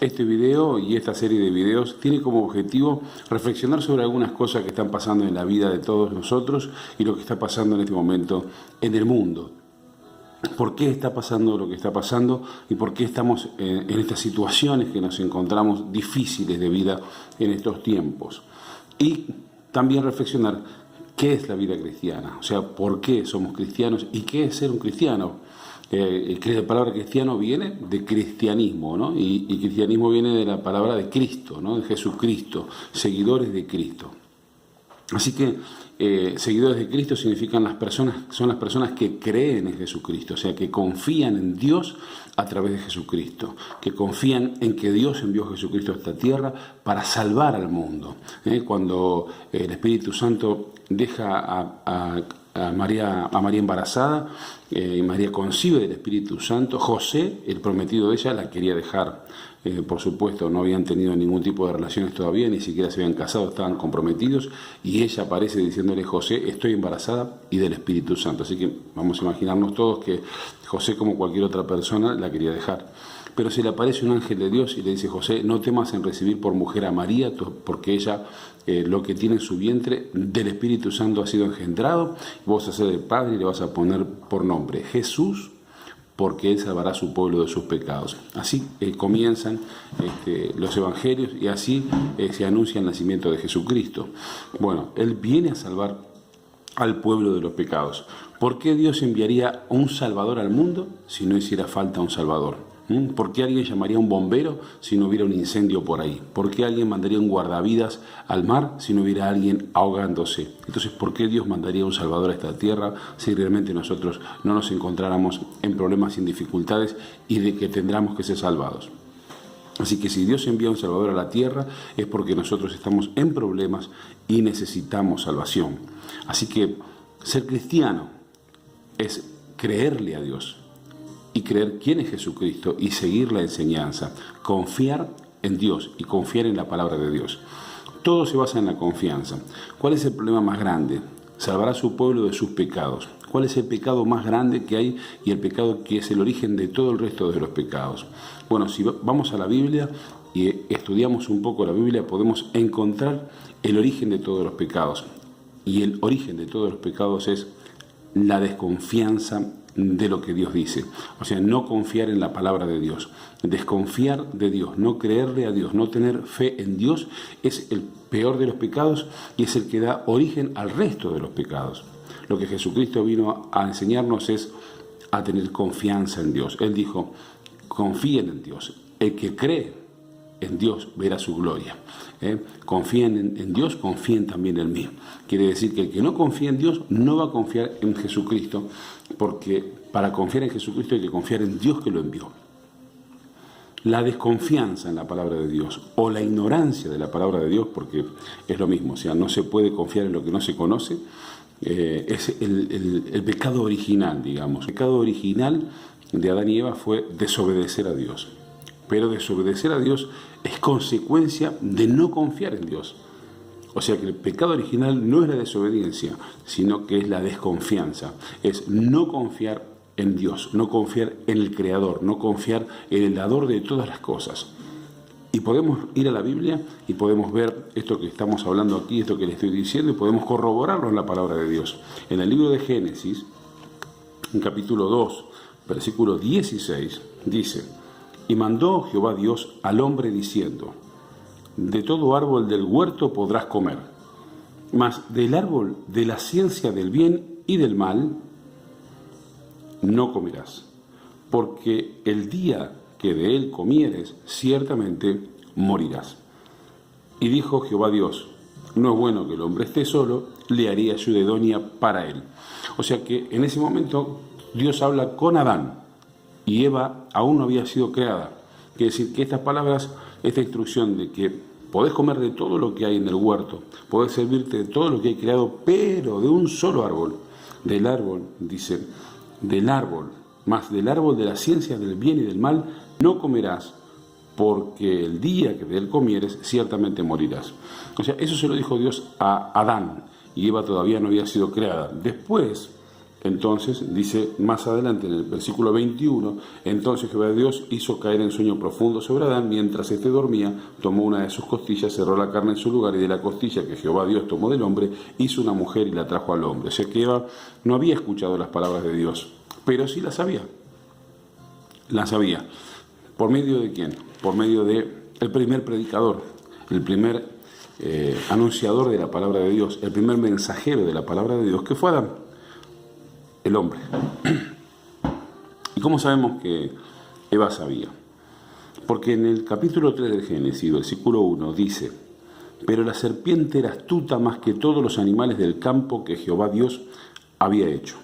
Este video y esta serie de videos tiene como objetivo reflexionar sobre algunas cosas que están pasando en la vida de todos nosotros y lo que está pasando en este momento en el mundo. ¿Por qué está pasando lo que está pasando y por qué estamos en estas situaciones que nos encontramos difíciles de vida en estos tiempos? Y también reflexionar qué es la vida cristiana, o sea, por qué somos cristianos y qué es ser un cristiano. La palabra cristiano viene de cristianismo, ¿no? Y cristianismo viene de la palabra de Cristo, ¿no? De Jesucristo, seguidores de Cristo. Así que seguidores de Cristo son las personas que creen en Jesucristo, o sea, que confían en Dios a través de Jesucristo, que confían en que Dios envió a Jesucristo a esta tierra para salvar al mundo. Cuando el Espíritu Santo deja a María embarazada, María concibe del Espíritu Santo. José, el prometido de ella, la quería dejar. Por supuesto, no habían tenido ningún tipo de relaciones todavía, ni siquiera se habían casado, estaban comprometidos, y ella aparece diciéndole: José, estoy embarazada y del Espíritu Santo. Así que vamos a imaginarnos todos que José, como cualquier otra persona, la quería dejar. Pero se le aparece un ángel de Dios y le dice: José, no temas en recibir por mujer a María, porque ella, lo que tiene en su vientre del Espíritu Santo ha sido engendrado, vos vas a ser el padre y le vas a poner por nombre Jesús, porque Él salvará a su pueblo de sus pecados. Así comienzan los evangelios y así se anuncia el nacimiento de Jesucristo. Bueno, Él viene a salvar al pueblo de los pecados. ¿Por qué Dios enviaría un Salvador al mundo si no hiciera falta un Salvador? ¿Por qué alguien llamaría a un bombero si no hubiera un incendio por ahí? ¿Por qué alguien mandaría un guardavidas al mar si no hubiera alguien ahogándose? Entonces, ¿por qué Dios mandaría un Salvador a esta tierra si realmente nosotros no nos encontráramos en problemas y en dificultades y de que tendremos que ser salvados? Así que si Dios envía un Salvador a la tierra es porque nosotros estamos en problemas y necesitamos salvación. Así que ser cristiano es creerle a Dios y creer quién es Jesucristo y seguir la enseñanza, confiar en Dios y confiar en la palabra de Dios. Todo se basa en la confianza. ¿Cuál es el problema más grande? Salvará a su pueblo de sus pecados. ¿Cuál es el pecado más grande que hay y el pecado que es el origen de todo el resto de los pecados? Bueno, si vamos a la Biblia y estudiamos un poco la Biblia, podemos encontrar el origen de todos los pecados. Y el origen de todos los pecados es la desconfianza de lo que Dios dice. O sea, no confiar en la palabra de Dios, desconfiar de Dios, no creerle a Dios, no tener fe en Dios es el peor de los pecados y es el que da origen al resto de los pecados. Lo que Jesucristo vino a enseñarnos es a tener confianza en Dios. Él dijo: confíen en Dios. El que cree en Dios verá su gloria. Confíen en Dios, confíen también en mí. Quiere decir que el que no confía en Dios no va a confiar en Jesucristo, porque para confiar en Jesucristo hay que confiar en Dios que lo envió. La desconfianza en la palabra de Dios o la ignorancia de la palabra de Dios, porque es lo mismo, o sea, no se puede confiar en lo que no se conoce, es el pecado original, digamos. El pecado original de Adán y Eva fue desobedecer a Dios. Pero desobedecer a Dios es consecuencia de no confiar en Dios. O sea que el pecado original no es la desobediencia, sino que es la desconfianza. Es no confiar en Dios, no confiar en el Creador, no confiar en el dador de todas las cosas. Y podemos ir a la Biblia y podemos ver esto que estamos hablando aquí, esto que le estoy diciendo, y podemos corroborarlo en la palabra de Dios. En el libro de Génesis, en capítulo 2, versículo 16, dice: y mandó Jehová Dios al hombre diciendo: de todo árbol del huerto podrás comer, mas del árbol de la ciencia del bien y del mal no comerás, porque el día que de él comieres, ciertamente morirás. Y dijo Jehová Dios: no es bueno que el hombre esté solo, le haré ayuda idónea para él. O sea que en ese momento Dios habla con Adán, y Eva aún no había sido creada. Quiere decir que estas palabras, esta instrucción de que podés comer de todo lo que hay en el huerto, podés servirte de todo lo que hay creado, pero de un solo árbol, del árbol, dice, del árbol, más del árbol de la ciencia del bien y del mal, no comerás, porque el día que de él comieres, ciertamente morirás. O sea, eso se lo dijo Dios a Adán, y Eva todavía no había sido creada. Después, Entonces, dice más adelante en el versículo 21, entonces Jehová Dios hizo caer en sueño profundo sobre Adán, mientras éste dormía, tomó una de sus costillas, cerró la carne en su lugar, y de la costilla que Jehová Dios tomó del hombre, hizo una mujer y la trajo al hombre. O sea que Eva no había escuchado las palabras de Dios, pero sí las sabía. Las sabía. ¿Por medio de quién? Por medio de el primer predicador, el primer anunciador de la palabra de Dios, el primer mensajero de la palabra de Dios, que fue Adán, el hombre. ¿Y cómo sabemos que Eva sabía? Porque en el capítulo 3 del Génesis, versículo 1, dice: pero la serpiente era astuta más que todos los animales del campo que Jehová Dios había hecho,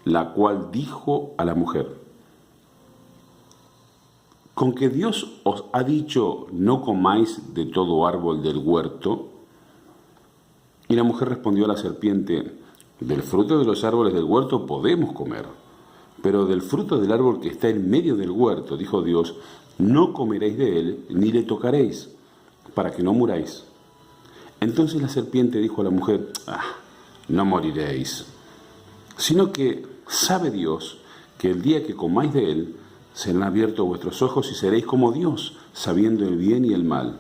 la cual dijo a la mujer: ¿con que Dios os ha dicho no comáis de todo árbol del huerto? Y la mujer respondió a la serpiente: del fruto de los árboles del huerto podemos comer, pero del fruto del árbol que está en medio del huerto, dijo Dios, no comeréis de él, ni le tocaréis, para que no muráis. Entonces la serpiente dijo a la mujer: no moriréis, sino que sabe Dios que el día que comáis de él, serán abiertos vuestros ojos y seréis como Dios, sabiendo el bien y el mal.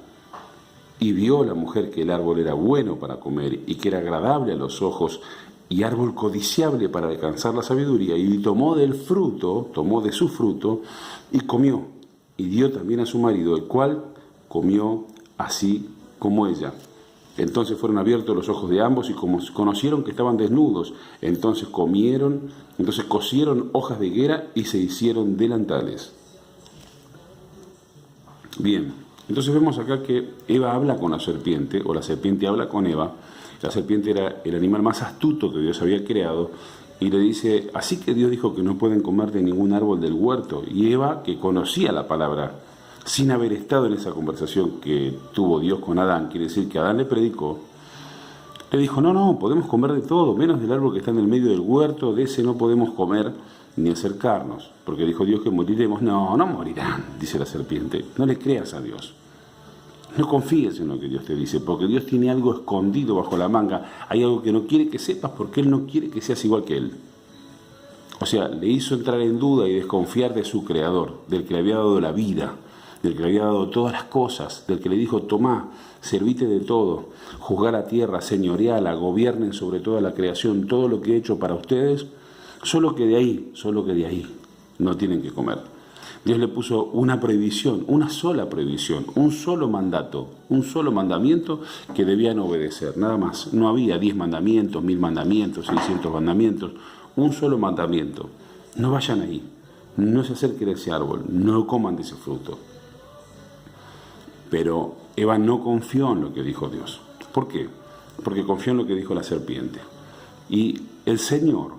Y vio la mujer que el árbol era bueno para comer y que era agradable a los ojos y árbol codiciable para alcanzar la sabiduría, y tomó de su fruto y comió, y dio también a su marido, el cual comió así como ella. Entonces fueron abiertos los ojos de ambos y como conocieron que estaban desnudos, entonces cosieron hojas de higuera y se hicieron delantales. Bien, entonces vemos acá que Eva habla con la serpiente, o la serpiente habla con Eva. La serpiente era el animal más astuto que Dios había creado, y le dice: así que Dios dijo que no pueden comer de ningún árbol del huerto. Y Eva, que conocía la palabra, sin haber estado en esa conversación que tuvo Dios con Adán, quiere decir que Adán le predicó, le dijo: no, podemos comer de todo, menos del árbol que está en el medio del huerto, de ese no podemos comer ni acercarnos, porque dijo Dios que moriremos. No morirán, dice la serpiente. No le creas a Dios. No confíes en lo que Dios te dice, porque Dios tiene algo escondido bajo la manga. Hay algo que no quiere que sepas porque Él no quiere que seas igual que Él. O sea, le hizo entrar en duda y desconfiar de su Creador, del que le había dado la vida, del que le había dado todas las cosas, del que le dijo: tomá, servite de todo, juzgá la tierra, señoreala, gobiernen sobre toda la creación, todo lo que he hecho para ustedes, solo que de ahí no tienen que comer. Dios le puso una prohibición, una sola prohibición, un solo mandato, un solo mandamiento que debían obedecer, nada más. No había 10 mandamientos, 1000 mandamientos, 600 mandamientos, un solo mandamiento: no vayan ahí, no se acerquen a ese árbol, no coman de ese fruto. Pero Eva no confió en lo que dijo Dios. ¿Por qué? Porque confió en lo que dijo la serpiente. Y el Señor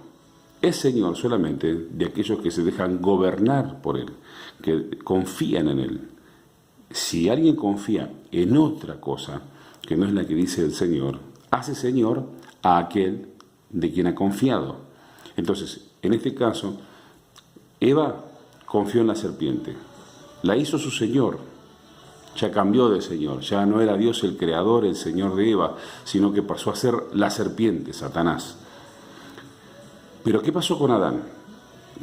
es Señor solamente de aquellos que se dejan gobernar por Él, que confían en Él. Si alguien confía en otra cosa que no es la que dice el Señor, hace Señor a aquel de quien ha confiado. Entonces, en este caso, Eva confió en la serpiente, la hizo su Señor, ya cambió de Señor, ya no era Dios el Creador, el Señor de Eva, sino que pasó a ser la serpiente, Satanás. Pero ¿qué pasó con Adán?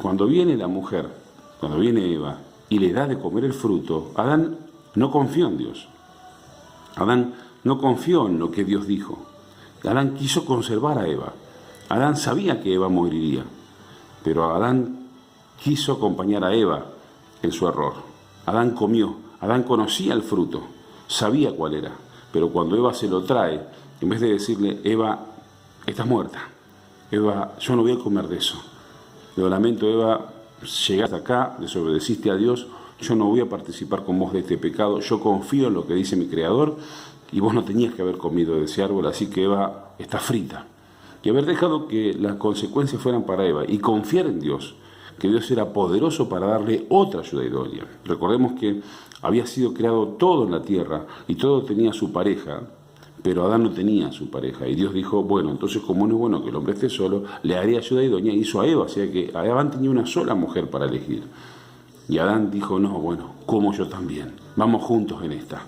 Cuando viene la mujer, cuando viene Eva y le da de comer el fruto, Adán no confió en Dios. Adán no confió en lo que Dios dijo. Adán quiso conservar a Eva. Adán sabía que Eva moriría, pero Adán quiso acompañar a Eva en su error. Adán comió, Adán conocía el fruto, sabía cuál era, pero cuando Eva se lo trae, en vez de decirle: Eva, estás muerta, Eva, yo no voy a comer de eso. Lo lamento, Eva, llegaste acá, desobedeciste a Dios, yo no voy a participar con vos de este pecado, yo confío en lo que dice mi Creador y vos no tenías que haber comido de ese árbol, así que Eva está frita. Y haber dejado que las consecuencias fueran para Eva y confiar en Dios, que Dios era poderoso para darle otra ayuda idónea. Recordemos que había sido creado todo en la tierra y todo tenía su pareja, pero Adán no tenía su pareja. Y Dios dijo: bueno, entonces como no es bueno que el hombre esté solo, le haré ayuda idónea. Y hizo a Eva, o sea que Adán tenía una sola mujer para elegir. Y Adán dijo: no, bueno, como yo también, vamos juntos en esta.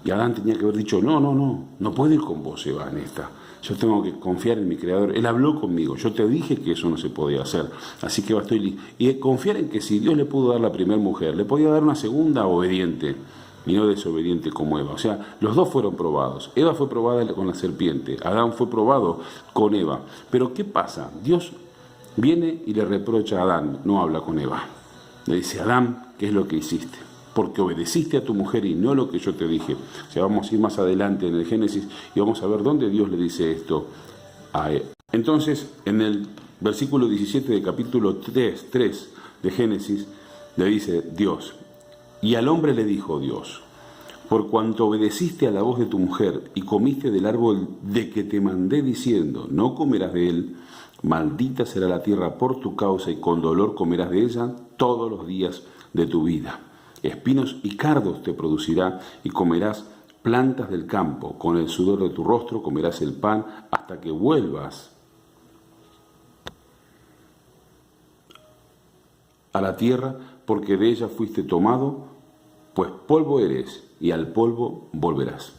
Y Adán tenía que haber dicho, no puedo ir con vos, Eva, en esta. Yo tengo que confiar en mi Creador. Él habló conmigo, yo te dije que eso no se podía hacer. Así que estoy listo. Y confiar en que si Dios le pudo dar la primera mujer, le podía dar una segunda obediente y no desobediente como Eva. O sea, los dos fueron probados. Eva fue probada con la serpiente, Adán fue probado con Eva. Pero ¿qué pasa? Dios viene y le reprocha a Adán, no habla con Eva. Le dice, Adán, ¿qué es lo que hiciste? Porque obedeciste a tu mujer y no lo que yo te dije. O sea, vamos a ir más adelante en el Génesis y vamos a ver dónde Dios le dice esto a él. Entonces, en el versículo 17 del capítulo 3 de Génesis, le dice Dios, y al hombre le dijo Dios, por cuanto obedeciste a la voz de tu mujer y comiste del árbol de que te mandé diciendo, no comerás de él, maldita será la tierra por tu causa y con dolor comerás de ella todos los días de tu vida. Espinos y cardos te producirá y comerás plantas del campo. Con el sudor de tu rostro comerás el pan hasta que vuelvas a la tierra, porque de ella fuiste tomado, pues polvo eres y al polvo volverás.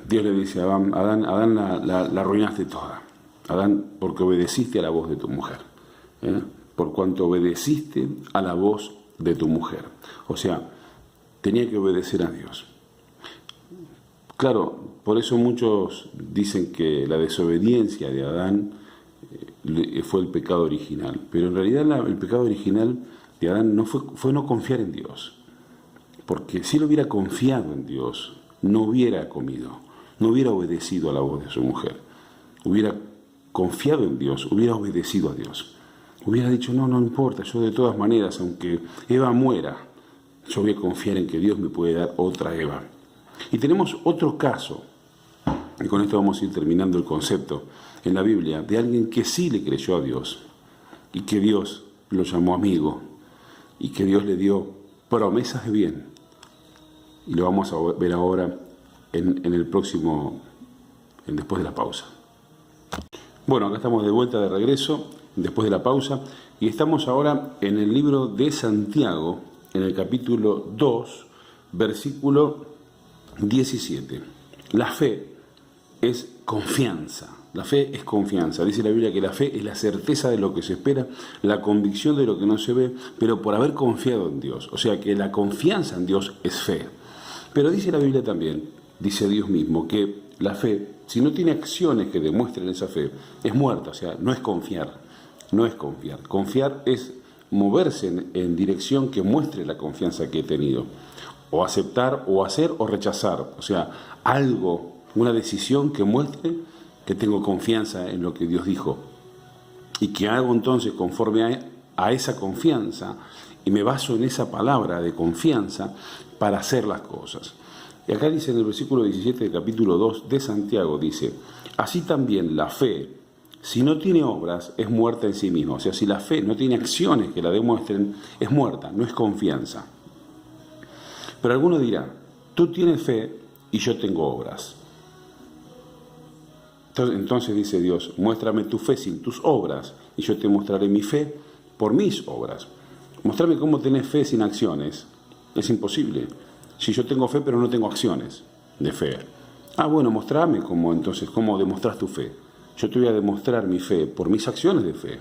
Dios le dice a Adán, la arruinaste toda. Adán, porque obedeciste a la voz de tu mujer. Por cuanto obedeciste a la voz de tu mujer. O sea, tenía que obedecer a Dios. Claro, por eso muchos dicen que la desobediencia de Adán fue el pecado original. Pero en realidad el pecado original de Adán fue no confiar en Dios. Porque si él hubiera confiado en Dios, no hubiera comido, no hubiera obedecido a la voz de su mujer. Hubiera confiado en Dios, hubiera obedecido a Dios. Hubiera dicho, no importa, yo de todas maneras, aunque Eva muera, yo voy a confiar en que Dios me puede dar otra Eva. Y tenemos otro caso, y con esto vamos a ir terminando el concepto, en la Biblia, de alguien que sí le creyó a Dios, y que Dios lo llamó amigo, y que Dios le dio promesas de bien. Y lo vamos a ver ahora en el próximo, después de la pausa. Bueno, acá estamos de vuelta de regreso, después de la pausa, y estamos ahora en el libro de Santiago, en el capítulo 2, versículo 17. La fe es confianza. La fe es confianza. Dice la Biblia que la fe es la certeza de lo que se espera, la convicción de lo que no se ve, pero por haber confiado en Dios. O sea que la confianza en Dios es fe. Pero dice la Biblia también, dice Dios mismo, que la fe, si no tiene acciones que demuestren esa fe, es muerta. O sea, no es confiar. No es confiar. Confiar es moverse en dirección que muestre la confianza que he tenido. O aceptar, o hacer, o rechazar. O sea, algo, una decisión que muestre que tengo confianza en lo que Dios dijo. Y que hago entonces conforme a esa confianza y me baso en esa palabra de confianza para hacer las cosas. Y acá dice en el versículo 17 del capítulo 2 de Santiago, dice, así también la fe, si no tiene obras, es muerta en sí misma. O sea, si la fe no tiene acciones que la demuestren, es muerta, no es confianza. Pero alguno dirá, tú tienes fe y yo tengo obras. Entonces dice Dios, muéstrame tu fe sin tus obras y yo te mostraré mi fe por mis obras. Mostrame cómo tenés fe sin acciones. Es imposible. Si yo tengo fe pero no tengo acciones de fe. Bueno, mostrame cómo demostrás tu fe. Yo te voy a demostrar mi fe por mis acciones de fe.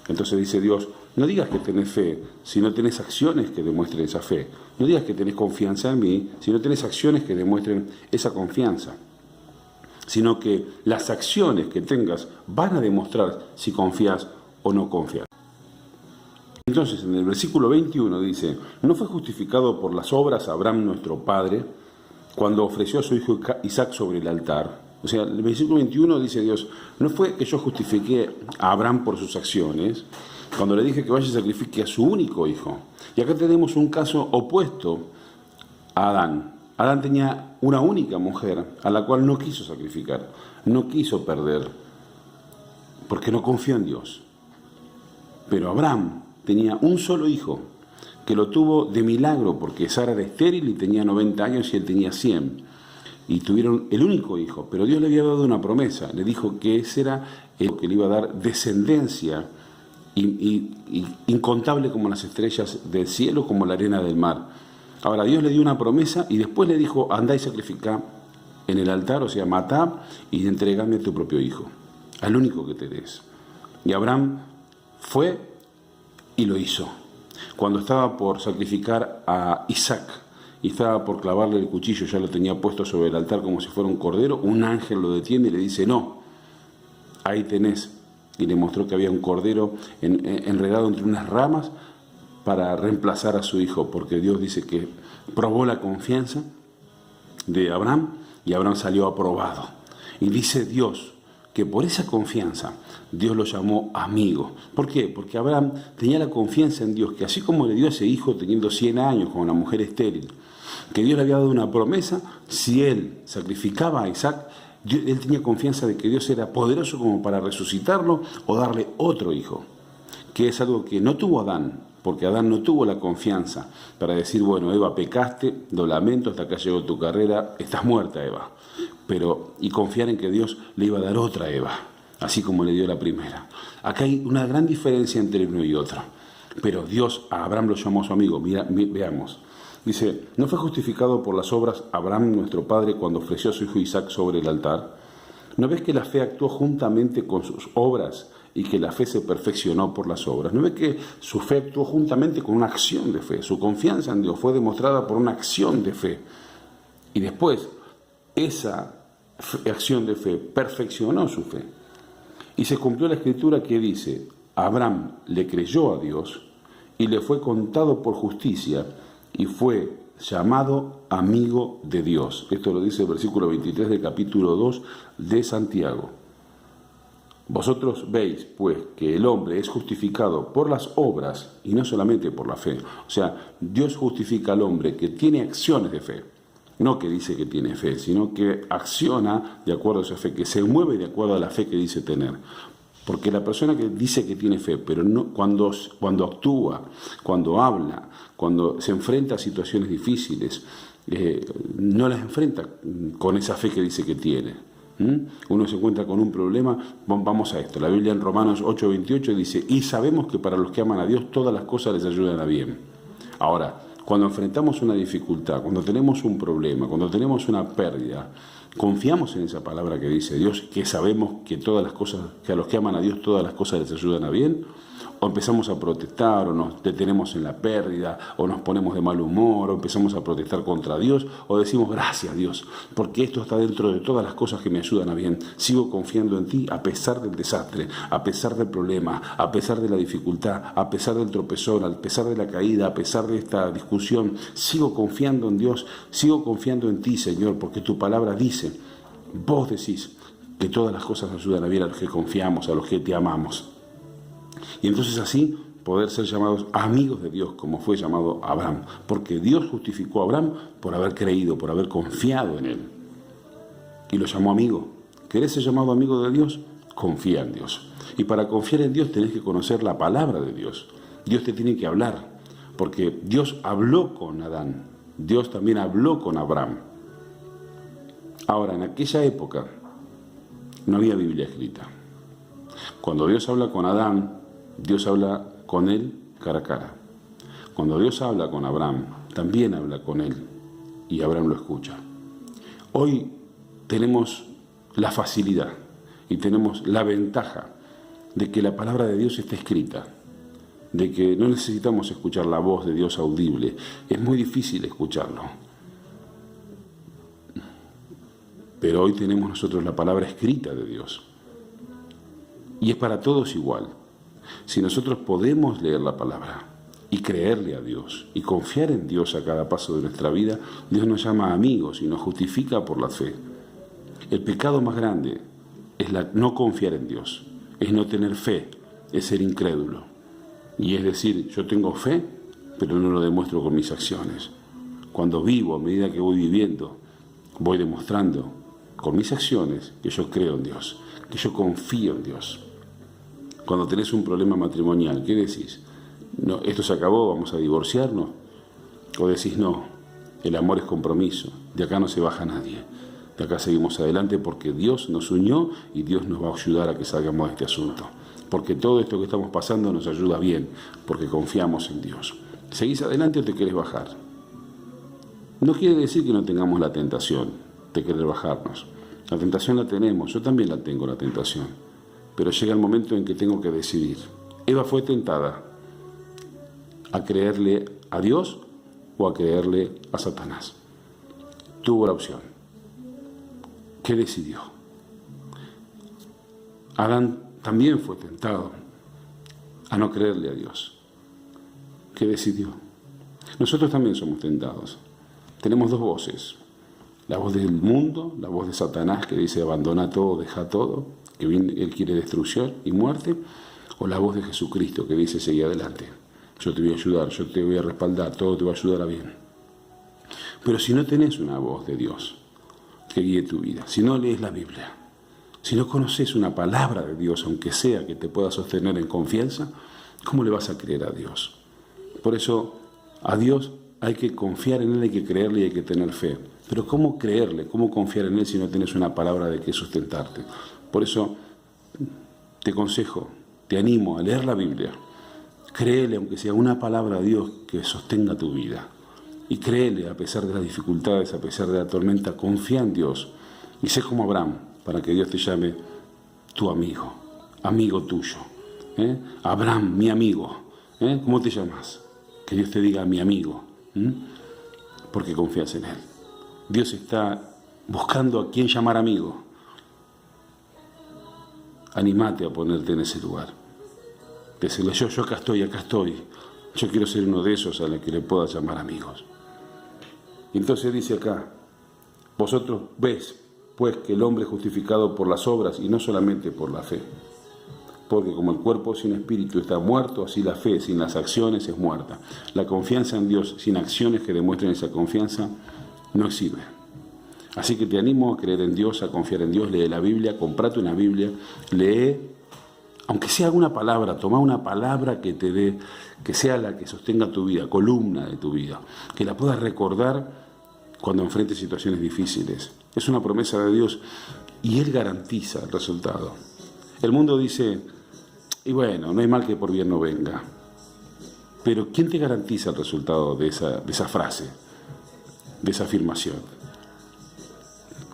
Entonces dice Dios, no digas que tenés fe si no tenés acciones que demuestren esa fe. No digas que tenés confianza en mí si no tenés acciones que demuestren esa confianza. Sino que las acciones que tengas van a demostrar si confías o no confías. Entonces, en el versículo 21 dice, ¿no fue justificado por las obras Abraham nuestro padre cuando ofreció a su hijo Isaac sobre el altar? O sea, el versículo 21 dice Dios, no fue que yo justifiqué a Abraham por sus acciones, cuando le dije que vaya y sacrifique a su único hijo. Y acá tenemos un caso opuesto a Adán. Adán tenía una única mujer a la cual no quiso sacrificar, no quiso perder, porque no confió en Dios. Pero Abraham tenía un solo hijo, que lo tuvo de milagro, porque Sara era estéril y tenía 90 años y él tenía 100. Y tuvieron el único hijo, pero Dios le había dado una promesa, le dijo que ese era el que le iba a dar descendencia incontable como las estrellas del cielo, como la arena del mar. Ahora, Dios le dio una promesa y después le dijo, andá y sacrificá en el altar, o sea, matá y entregame a tu propio hijo, al único que te des. Y Abraham fue y lo hizo. Cuando estaba por sacrificar a Isaac y estaba por clavarle el cuchillo, ya lo tenía puesto sobre el altar como si fuera un cordero, un ángel lo detiene y le dice, no, ahí tenés. Y le mostró que había un cordero enredado entre unas ramas para reemplazar a su hijo, porque Dios dice que probó la confianza de Abraham y Abraham salió aprobado. Y dice Dios que por esa confianza Dios lo llamó amigo. ¿Por qué? Porque Abraham tenía la confianza en Dios, que así como le dio a ese hijo teniendo 100 años con una mujer estéril, que Dios le había dado una promesa, si él sacrificaba a Isaac, él tenía confianza de que Dios era poderoso como para resucitarlo o darle otro hijo, que es algo que no tuvo Adán, porque Adán no tuvo la confianza para decir, bueno, Eva, pecaste, lo lamento, hasta acá llegó tu carrera, estás muerta, Eva. Y confiar en que Dios le iba a dar otra Eva, así como le dio la primera. Acá hay una gran diferencia entre uno y otro, pero Dios a Abraham lo llamó su amigo. Veamos. Dice, ¿no fue justificado por las obras Abraham, nuestro padre, cuando ofreció a su hijo Isaac sobre el altar? ¿No ves que la fe actuó juntamente con sus obras y que la fe se perfeccionó por las obras? ¿No ves que su fe actuó juntamente con una acción de fe? Su confianza en Dios fue demostrada por una acción de fe. Y después, esa acción de fe perfeccionó su fe. Y se cumplió la escritura que dice, Abraham le creyó a Dios y le fue contado por justicia y fue llamado amigo de Dios. Esto lo dice el versículo 23 del capítulo 2 de Santiago. Vosotros veis, pues, que el hombre es justificado por las obras y no solamente por la fe. O sea, Dios justifica al hombre que tiene acciones de fe. No que dice que tiene fe, sino que acciona de acuerdo a esa fe, que se mueve de acuerdo a la fe que dice tener. Porque la persona que dice que tiene fe, pero no, cuando actúa, cuando habla, cuando se enfrenta a situaciones difíciles, no las enfrenta con esa fe que dice que tiene. Uno se encuentra con un problema, vamos a esto. La Biblia en Romanos 8:28 dice, y sabemos que para los que aman a Dios todas las cosas les ayudan a bien. Ahora, cuando enfrentamos una dificultad, cuando tenemos un problema, cuando tenemos una pérdida, confiamos en esa palabra que dice Dios, que sabemos que todas las cosas, que a los que aman a Dios todas las cosas les ayudan a bien, o empezamos a protestar, o nos detenemos en la pérdida, o nos ponemos de mal humor, o empezamos a protestar contra Dios, o decimos gracias Dios, porque esto está dentro de todas las cosas que me ayudan a bien. Sigo confiando en ti a pesar del desastre, a pesar del problema, a pesar de la dificultad, a pesar del tropezón, a pesar de la caída, a pesar de esta discusión. Sigo confiando en Dios, sigo confiando en ti, Señor, porque tu palabra dice, vos decís que todas las cosas ayudan a bien a los que confiamos, a los que te amamos. Y entonces así poder ser llamados amigos de Dios, como fue llamado Abraham, porque Dios justificó a Abraham por haber creído, por haber confiado en él, y lo llamó amigo. ¿Querés ser llamado amigo de Dios? Confía en Dios. Y para confiar en Dios tenés que conocer la palabra de Dios. Dios te tiene que hablar, porque Dios habló con Adán, Dios también habló con Abraham. Ahora, en aquella época no había Biblia escrita. Cuando Dios habla con Adán, Dios habla con él cara a cara. Cuando Dios habla con Abraham, también habla con él y Abraham lo escucha. Hoy tenemos la facilidad y tenemos la ventaja de que la palabra de Dios está escrita, de que no necesitamos escuchar la voz de Dios audible. Es muy difícil escucharlo. Pero hoy tenemos nosotros la palabra escrita de Dios. Y es para todos igual. Si nosotros podemos leer la palabra y creerle a Dios y confiar en Dios a cada paso de nuestra vida, Dios nos llama amigos y nos justifica por la fe. El pecado más grande es no confiar en Dios, es no tener fe, es ser incrédulo. Y es decir, yo tengo fe, pero no lo demuestro con mis acciones. Cuando vivo, a medida que voy viviendo, voy demostrando con mis acciones que yo creo en Dios, que yo confío en Dios. Cuando tenés un problema matrimonial, ¿qué decís? No, esto se acabó, vamos a divorciarnos. O decís, no, el amor es compromiso, de acá no se baja nadie. De acá seguimos adelante porque Dios nos unió y Dios nos va a ayudar a que salgamos de este asunto. Porque todo esto que estamos pasando nos ayuda bien, porque confiamos en Dios. ¿Seguís adelante o te querés bajar? No quiere decir que no tengamos la tentación de querer bajarnos. La tentación la tenemos, yo también la tengo, la tentación. Pero llega el momento en que tengo que decidir. Eva fue tentada a creerle a Dios o a creerle a Satanás. Tuvo la opción. ¿Qué decidió? Adán también fue tentado a no creerle a Dios. ¿Qué decidió? Nosotros también somos tentados. Tenemos dos voces. La voz del mundo, la voz de Satanás que dice abandona todo, deja todo, que él quiere destrucción y muerte, o la voz de Jesucristo que dice seguí adelante. Yo te voy a ayudar, yo te voy a respaldar, todo te va a ayudar a bien. Pero si no tenés una voz de Dios que guíe tu vida, si no lees la Biblia, si no conoces una palabra de Dios, aunque sea que te pueda sostener en confianza, ¿cómo le vas a creer a Dios? Por eso, a Dios hay que confiar en Él, hay que creerle y hay que tener fe. Pero ¿cómo creerle? ¿Cómo confiar en Él si no tienes una palabra de que sustentarte? Por eso, te aconsejo, te animo a leer la Biblia. Créele, aunque sea una palabra a Dios que sostenga tu vida. Y créele a pesar de las dificultades, a pesar de la tormenta, confía en Dios. Y sé como Abraham, para que Dios te llame tu amigo, amigo tuyo. Abraham, mi amigo. ¿Cómo te llamas? Que Dios te diga mi amigo. Porque confías en Él. Dios está buscando a quién llamar amigo. Anímate a ponerte en ese lugar. Decirle, yo acá estoy. Yo quiero ser uno de esos a los que le pueda llamar amigos. Y entonces dice acá, vosotros ves, pues, que el hombre es justificado por las obras y no solamente por la fe. Porque como el cuerpo sin espíritu está muerto, así la fe sin las acciones es muerta. La confianza en Dios sin acciones que demuestren esa confianza no sirve. Así que te animo a creer en Dios, a confiar en Dios, lee la Biblia, comprate una Biblia, lee, aunque sea alguna palabra, toma una palabra que te dé, que sea la que sostenga tu vida, columna de tu vida, que la puedas recordar cuando enfrentes situaciones difíciles. Es una promesa de Dios y Él garantiza el resultado. El mundo dice, y bueno, no hay mal que por bien no venga. Pero ¿quién te garantiza el resultado de esa frase, de esa afirmación?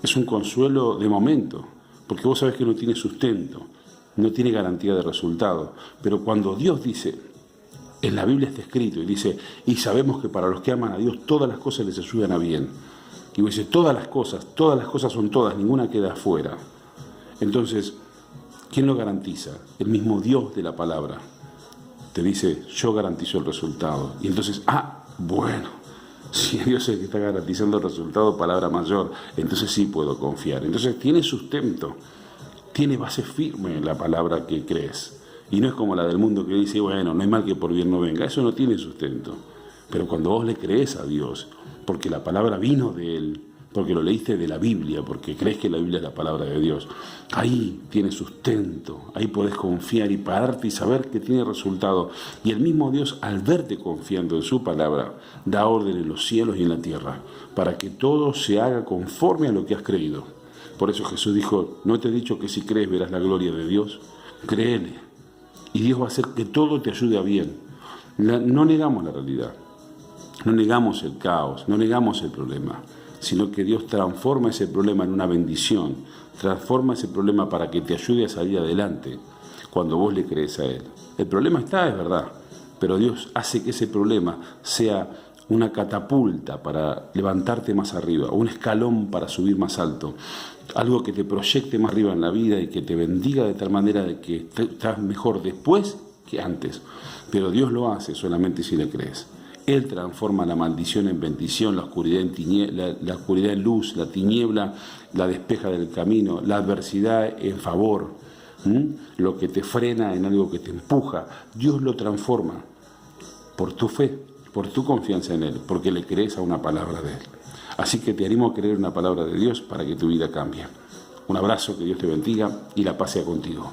Es un consuelo de momento, porque vos sabés que no tiene sustento, no tiene garantía de resultado. Pero cuando Dios dice, en la Biblia está escrito, y dice, y sabemos que para los que aman a Dios todas las cosas les ayudan a bien. Y vos dice, todas las cosas son todas, ninguna queda afuera. Entonces, ¿quién lo garantiza? El mismo Dios de la palabra. Te dice, yo garantizo el resultado. Y entonces, bueno, si Dios es el que está garantizando el resultado, palabra mayor, entonces sí puedo confiar. Entonces tiene sustento, tiene base firme en la palabra que crees. Y no es como la del mundo que dice, bueno, no hay mal que por bien no venga. Eso no tiene sustento. Pero cuando vos le crees a Dios, porque la palabra vino de Él, porque lo leíste de la Biblia, porque crees que la Biblia es la palabra de Dios, ahí tiene sustento, ahí podés confiar y pararte y saber que tiene resultado. Y el mismo Dios, al verte confiando en su palabra, da orden en los cielos y en la tierra, para que todo se haga conforme a lo que has creído. Por eso Jesús dijo, ¿no te he dicho que si crees verás la gloria de Dios? Créele, y Dios va a hacer que todo te ayude a bien. No negamos la realidad, no negamos el caos, no negamos el problema, sino que Dios transforma ese problema en una bendición, transforma ese problema para que te ayude a salir adelante cuando vos le crees a Él. El problema está, es verdad, pero Dios hace que ese problema sea una catapulta para levantarte más arriba, un escalón para subir más alto, algo que te proyecte más arriba en la vida y que te bendiga de tal manera de que estás mejor después que antes. Pero Dios lo hace solamente si le crees. Él transforma la maldición en bendición, la oscuridad en luz, la tiniebla la despeja del camino, la adversidad en favor, lo que te frena en algo que te empuja. Dios lo transforma por tu fe, por tu confianza en Él, porque le crees a una palabra de Él. Así que te animo a creer una palabra de Dios para que tu vida cambie. Un abrazo, que Dios te bendiga y la paz sea contigo.